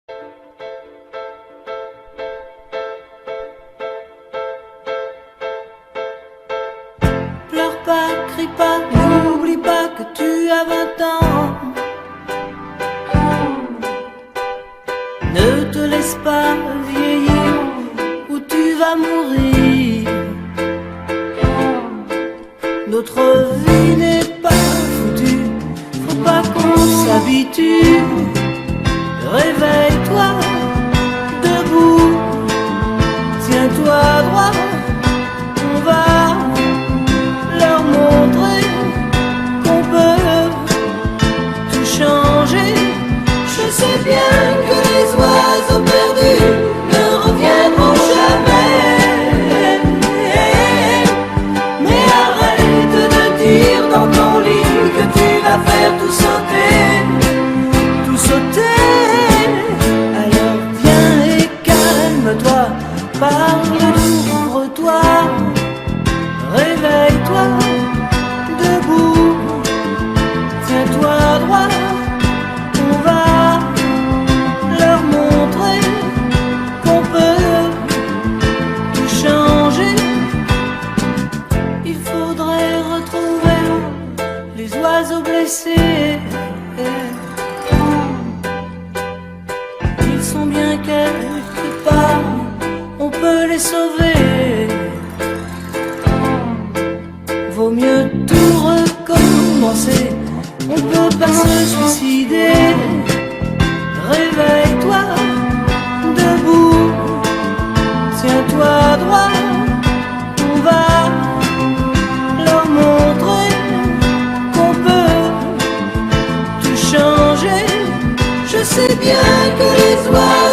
Pleure pas, crie pas, n'oublie pas que tu as 20 ans. Ne te laisse pas vieillir ou tu vas mourir. Notre vie n'est pas foutue, faut pas qu'on s'habitue. Réveille-toi, debout, tiens-toi droit, on va leur montrer qu'on peut tout changer. Je sais bien que les oiseaux perdus ne reviendront jamais, mais arrête de dire dans ton lit que tu vas faire tout sauter, tout sauter. Alors viens et calme-toi, parle-nous, ouvre-toi. Réveille-toi, debout, tiens-toi droit, on va leur montrer qu'on peut tout changer. Il faudrait retrouver les oiseaux blessés. Ils sont bien quelque part, on peut les sauver. Vaut mieux tout recommencer, on peut pas se suicider. Réveille-toi, debout, tiens-toi droit, on va leur montrer qu'on peut tout changer. Je sais bien que les oiseaux